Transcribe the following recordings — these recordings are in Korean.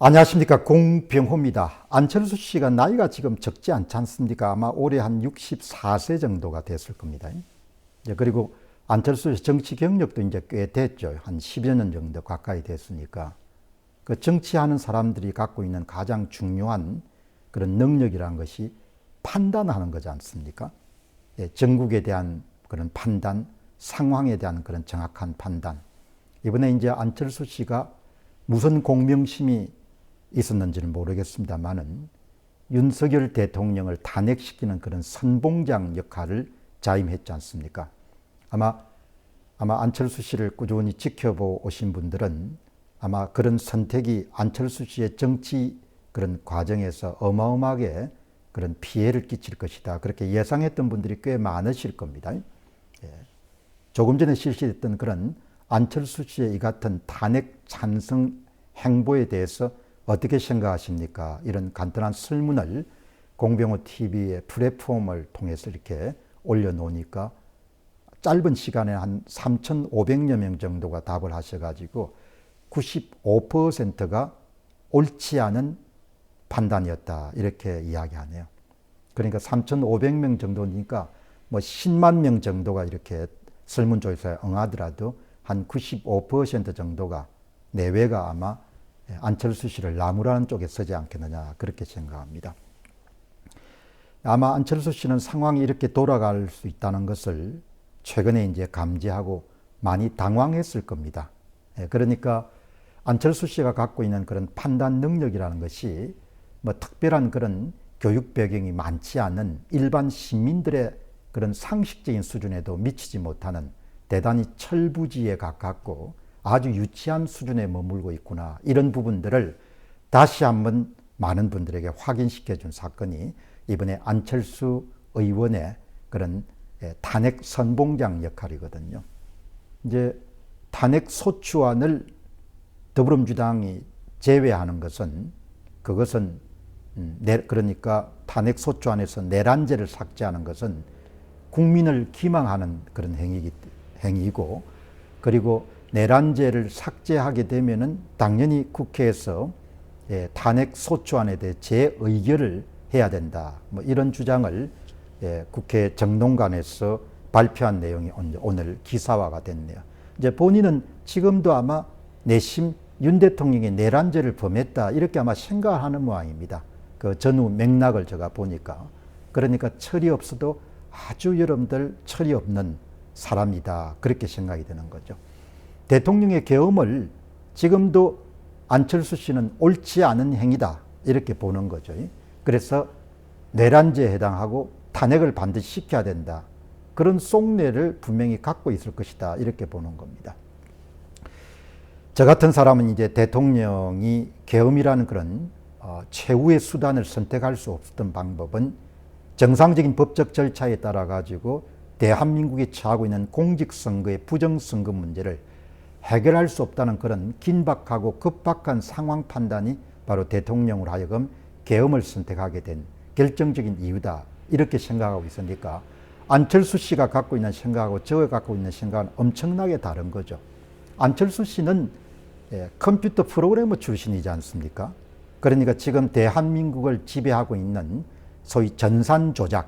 안녕하십니까, 공병호입니다. 안철수 씨가 나이가 지금 적지 않지 않습니까? 아마 올해 한 64세 정도가 됐을 겁니다. 그리고 안철수 씨 정치 경력도 이제 꽤 됐죠. 한 10여 년 정도 가까이 됐으니까. 그 정치하는 사람들이 갖고 있는 가장 중요한 그런 능력이라는 것이 판단하는 거지 않습니까? 정국에 대한 그런 판단, 상황에 대한 그런 정확한 판단. 이번에 이제 안철수 씨가 무슨 공명심이 있었는지는 모르겠습니다만은 윤석열 대통령을 탄핵시키는 그런 선봉장 역할을 자임했지 않습니까? 아마 안철수 씨를 꾸준히 지켜보고 오신 분들은 아마 그런 선택이 안철수 씨의 정치 그런 과정에서 어마어마하게 그런 피해를 끼칠 것이다. 그렇게 예상했던 분들이 꽤 많으실 겁니다. 조금 전에 실시됐던 그런 안철수 씨의 이 같은 탄핵 찬성 행보에 대해서 어떻게 생각하십니까? 이런 간단한 설문을 공병호 TV의 플랫폼을 통해서 이렇게 올려놓으니까 짧은 시간에 한 3,500여 명 정도가 답을 하셔가지고 95%가 옳지 않은 판단이었다. 이렇게 이야기하네요. 그러니까 3,500명 정도니까 뭐 10만 명 정도가 이렇게 설문조사에 응하더라도 한 95% 정도가 내외가 아마 안철수 씨를 나무라는 쪽에 서지 않겠느냐 그렇게 생각합니다. 아마 안철수 씨는 상황이 이렇게 돌아갈 수 있다는 것을 최근에 이제 감지하고 많이 당황했을 겁니다. 그러니까 안철수 씨가 갖고 있는 그런 판단 능력이라는 것이 뭐 특별한 그런 교육 배경이 많지 않은 일반 시민들의 그런 상식적인 수준에도 미치지 못하는 대단히 철부지에 가깝고 아주 유치한 수준에 머물고 있구나. 이런 부분들을 다시 한번 많은 분들에게 확인시켜 준 사건이 이번에 안철수 의원의 그런 탄핵 선봉장 역할이거든요. 이제 탄핵 소추안을 더불어민주당이 제외하는 것은 그것은 그러니까 탄핵 소추안에서 내란죄를 삭제하는 것은 국민을 기망하는 그런 행위이고 그리고 내란죄를 삭제하게 되면은 당연히 국회에서 탄핵 소추안에 대해 재의결을 해야 된다. 뭐 이런 주장을 국회 정론관에서 발표한 내용이 오늘 기사화가 됐네요. 이제 본인은 지금도 아마 내심 윤 대통령이 내란죄를 범했다 이렇게 아마 생각하는 모양입니다. 그 전후 맥락을 제가 보니까 그러니까 철이 없어도 아주 여러분들 철이 없는 사람이다 그렇게 생각이 되는 거죠. 대통령의 계엄을 지금도 안철수 씨는 옳지 않은 행위다 이렇게 보는 거죠. 그래서 내란죄에 해당하고 탄핵을 반드시 시켜야 된다. 그런 속내를 분명히 갖고 있을 것이다 이렇게 보는 겁니다. 저 같은 사람은 이제 대통령이 계엄이라는 그런 최후의 수단을 선택할 수 없었던 방법은 정상적인 법적 절차에 따라 가지고 대한민국이 처하고 있는 공직선거의 부정선거 문제를 해결할 수 없다는 그런 긴박하고 급박한 상황 판단이 바로 대통령으로 하여금 계엄을 선택하게 된 결정적인 이유다 이렇게 생각하고 있으니까 안철수 씨가 갖고 있는 생각하고 제가 갖고 있는 생각은 엄청나게 다른 거죠. 안철수 씨는 컴퓨터 프로그래머 출신이지 않습니까? 그러니까 지금 대한민국을 지배하고 있는 소위 전산 조작에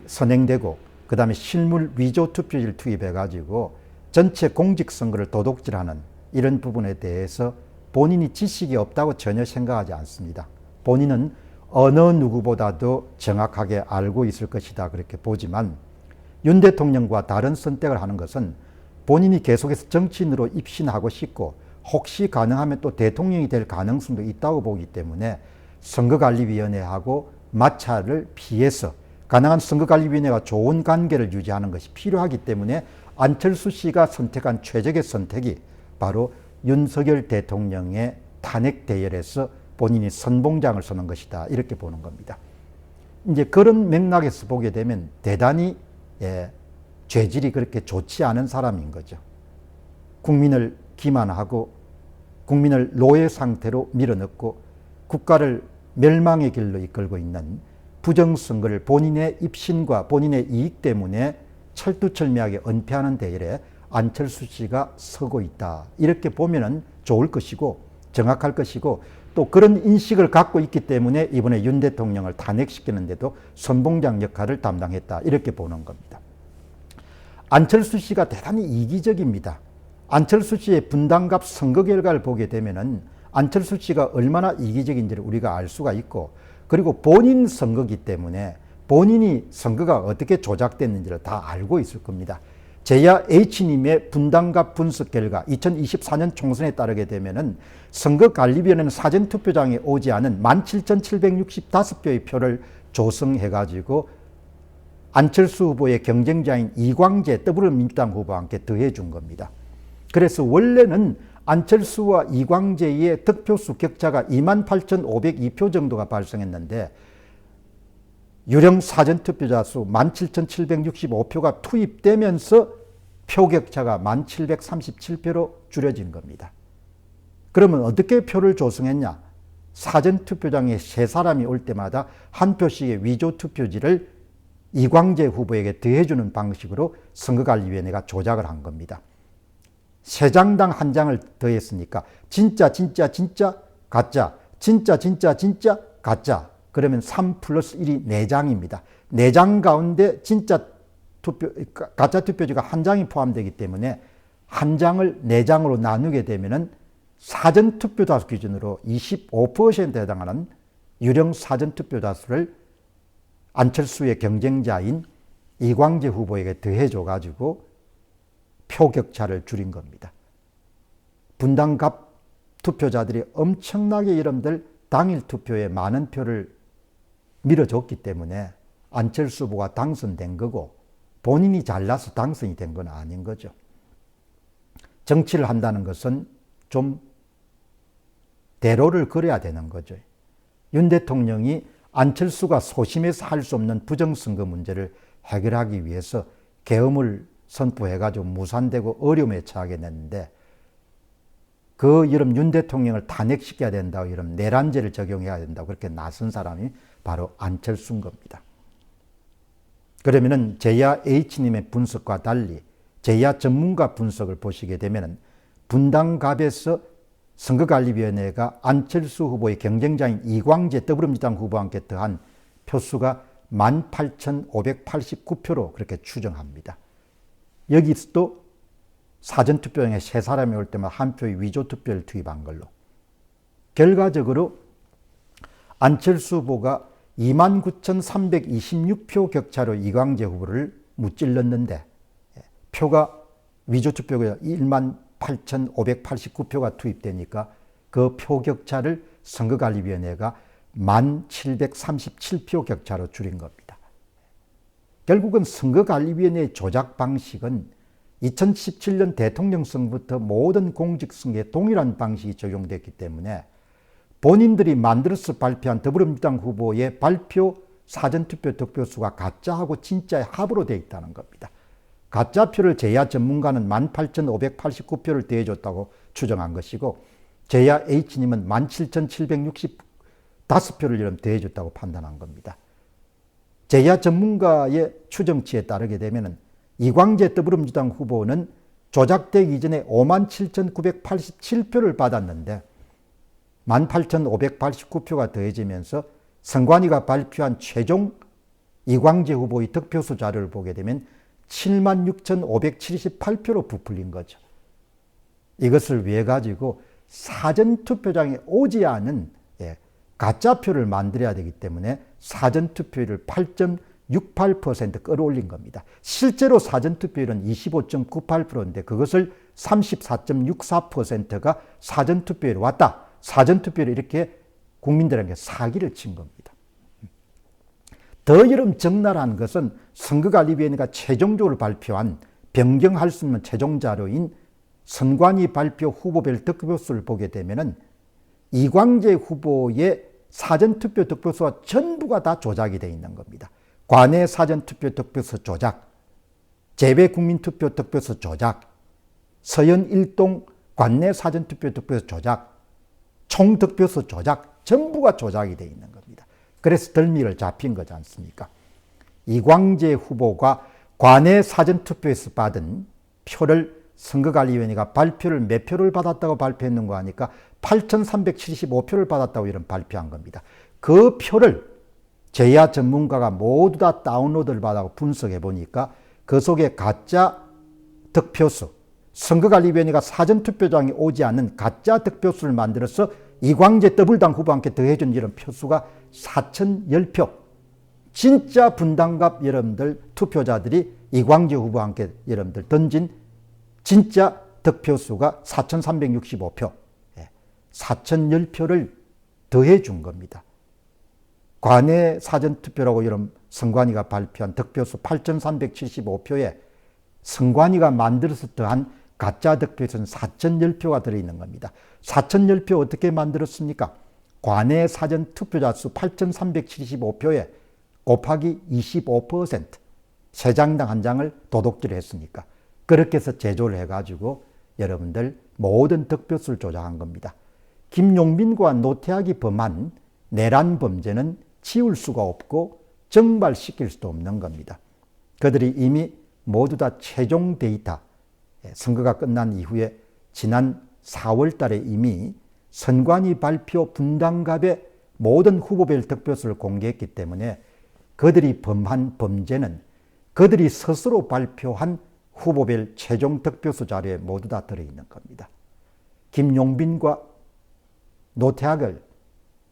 선행되고 그 다음에 실물 위조 투표지를 투입해가지고 전체 공직선거를 도둑질하는 이런 부분에 대해서 본인이 지식이 없다고 전혀 생각하지 않습니다. 본인은 어느 누구보다도 정확하게 알고 있을 것이다 그렇게 보지만 윤 대통령과 다른 선택을 하는 것은 본인이 계속해서 정치인으로 입신하고 싶고 혹시 가능하면 또 대통령이 될 가능성도 있다고 보기 때문에 선거관리위원회하고 마찰을 피해서 가능한 선거관리위원회가 좋은 관계를 유지하는 것이 필요하기 때문에 안철수 씨가 선택한 최적의 선택이 바로 윤석열 대통령의 탄핵 대열에서 본인이 선봉장을 서는 것이다 이렇게 보는 겁니다. 이제 그런 맥락에서 보게 되면 대단히 죄질이 그렇게 좋지 않은 사람인 거죠. 국민을 기만하고 국민을 노예 상태로 밀어넣고 국가를 멸망의 길로 이끌고 있는 부정선거를 본인의 입신과 본인의 이익 때문에 철두철미하게 은폐하는 대열에 안철수 씨가 서고 있다. 이렇게 보면은 좋을 것이고 정확할 것이고 또 그런 인식을 갖고 있기 때문에 이번에 윤 대통령을 탄핵시키는데도 선봉장 역할을 담당했다 이렇게 보는 겁니다. 안철수 씨가 대단히 이기적입니다. 안철수 씨의 분당갑 선거 결과를 보게 되면은 안철수 씨가 얼마나 이기적인지를 우리가 알 수가 있고 그리고 본인 선거기 때문에 본인이 선거가 어떻게 조작됐는지를 다 알고 있을 겁니다. 제야 H님의 분당갑 분석 결과 2024년 총선에 따르게 되면은 선거관리위원회는 사전투표장에 오지 않은 17,765표의 표를 조성해가지고 안철수 후보의 경쟁자인 이광재 더불어민주당 후보와 함께 더해준 겁니다. 그래서 원래는 안철수와 이광재의 득표수 격차가 28,502표 정도가 발생했는데 유령 사전투표자 수 17,765표가 투입되면서 표격차가 1,737표로 줄여진 겁니다. 그러면 어떻게 표를 조성했냐? 사전투표장에 세 사람이 올 때마다 한 표씩의 위조투표지를 이광재 후보에게 더해주는 방식으로 선거관리위원회가 조작을 한 겁니다. 세 장당 한 장을 더했으니까 진짜 가짜 진짜 가짜 그러면 3 플러스 1이 4장입니다. 4장 가운데 진짜 가짜 투표지가 한 장이 포함되기 때문에 한 장을 4장으로 나누게 되면은 사전투표 다수 기준으로 25%에 해당하는 유령 사전투표 다수를 안철수의 경쟁자인 이광재 후보에게 더해줘 가지고 표격차를 줄인 겁니다. 분당갑 투표자들이 엄청나게 여러분들 당일 투표에 많은 표를 밀어줬기 때문에 안철수 후보가 당선된 거고 본인이 잘나서 당선이 된 건 아닌 거죠. 정치를 한다는 것은 좀 대로를 그려야 되는 거죠. 윤 대통령이 안철수가 소심해서 할 수 없는 부정선거 문제를 해결하기 위해서 계엄을 선포해가지고 무산되고 어려움에 처하게 됐는데 그 여름 윤 대통령을 탄핵시켜야 된다고 여름 내란죄를 적용해야 된다고 그렇게 나선 사람이 바로 안철수인 겁니다. 그러면은 제야 H님의 분석과 달리 제야 전문가 분석을 보시게 되면은 분당갑에서 선거관리위원회가 안철수 후보의 경쟁자인 이광재 더불어민주당 후보와 함께 더한 표수가 18,589표로 그렇게 추정합니다. 여기서도 사전투표장에 세 사람이 올 때마다 한 표의 위조투표를 투입한 걸로. 결과적으로 안철수 후보가 29,326표 격차로 이광재 후보를 무찔렀는데 표가 위조투표가 18,589표가 투입되니까 그 표 격차를 선거관리위원회가 1,737표 격차로 줄인 겁니다. 결국은 선거관리위원회의 조작 방식은 2017년 대통령 선거부터 모든 공직선거에 동일한 방식이 적용됐기 때문에 본인들이 만들어서 발표한 더불어민주당 후보의 발표 사전투표 득표수가 가짜하고 진짜의 합으로 되어 있다는 겁니다. 가짜표를 제야 전문가는 18,589표를 더해줬다고 추정한 것이고 제야 H님은 17,765표를 더해줬다고 판단한 겁니다. 제야 전문가의 추정치에 따르게 되면 이광재 더불어민주당 후보는 조작되기 이전에 57,987표를 받았는데 18,589표가 더해지면서 선관위가 발표한 최종 이광재 후보의 득표수 자료를 보게 되면 76,578표로 부풀린 거죠. 이것을 위해 가지고 사전투표장에 오지 않은 가짜표를 만들어야 되기 때문에 사전투표율을 8.68% 끌어올린 겁니다. 실제로 사전투표율은 25.98%인데 그것을 34.64%가 사전투표율이 왔다. 사전투표를 이렇게 국민들에게 사기를 친 겁니다. 더 여름 적나라한 것은 선거관리위원회가 최종적으로 발표한 변경할 수 있는 최종 자료인 선관위 발표 후보별 득표수를 보게 되면은 이광재 후보의 사전투표 득표수와 전부가 다 조작이 되어 있는 겁니다. 관내 사전투표 득표수 조작, 재외국민투표 득표수 조작, 서현 일동 관내 사전투표 득표수 조작, 총득표수 조작, 전부가 조작이 되어 있는 겁니다. 그래서 덜미를 잡힌 거지 않습니까? 이광재 후보가 관내 사전투표에서 받은 표를 선거관리위원회가 발표를 몇 표를 받았다고 발표했는 거 아니까 8,375표를 받았다고 이런 발표한 겁니다. 그 표를 제야 전문가가 모두 다 다운로드를 받아서 분석해 보니까 그 속에 가짜 득표수, 선거관리위원회가 사전투표장에 오지 않는 가짜 득표수를 만들어서 이광재 더불당 후보한테 더해준 이런 표수가 4,010표. 진짜 분당갑 여러분들 투표자들이 이광재 후보한테 여러분들 던진 진짜 득표수가 4,365표. 4,010표를 더해준 겁니다. 관내 사전투표라고 이런 선관위가 발표한 득표수 8,375표에 선관위가 만들어서 더한 가짜 득표수는 4,010표가 들어있는 겁니다. 4,010표 어떻게 만들었습니까? 관내 사전투표자 수 8,375표에 곱하기 25%, 세 장당 한 장을 도둑질 했으니까 그렇게 해서 제조를 해가지고 여러분들 모든 득표수를 조작한 겁니다. 김용민과 노태악이 범한 내란 범죄는 지울 수가 없고 정발시킬 수도 없는 겁니다. 그들이 이미 모두 다 최종 데이터, 선거가 끝난 이후에 지난 4월 달에 이미 선관위 발표 분당갑의 모든 후보별 득표수를 공개했기 때문에 그들이 범한 범죄는 그들이 스스로 발표한 후보별 최종 득표수 자료에 모두 다 들어있는 겁니다. 김용빈과 노태악을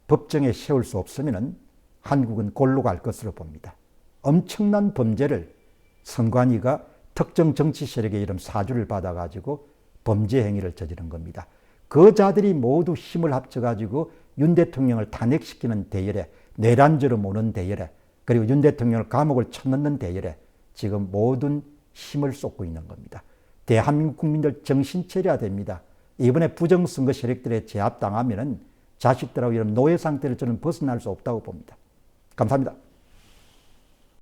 법정에 세울 수 없으면 한국은 골로 갈 것으로 봅니다. 엄청난 범죄를 선관위가 특정 정치 세력의 이름 사주를 받아가지고 범죄 행위를 저지른 겁니다. 그 자들이 모두 힘을 합쳐가지고 윤 대통령을 탄핵시키는 대열에, 내란죄로 모는 대열에, 그리고 윤 대통령을 감옥을 쳐넣는 대열에 지금 모든 힘을 쏟고 있는 겁니다. 대한민국 국민들 정신 차려야 됩니다. 이번에 부정선거 세력들에 제압당하면 자식들하고 이런 노예 상태를 저는 벗어날 수 없다고 봅니다. 감사합니다.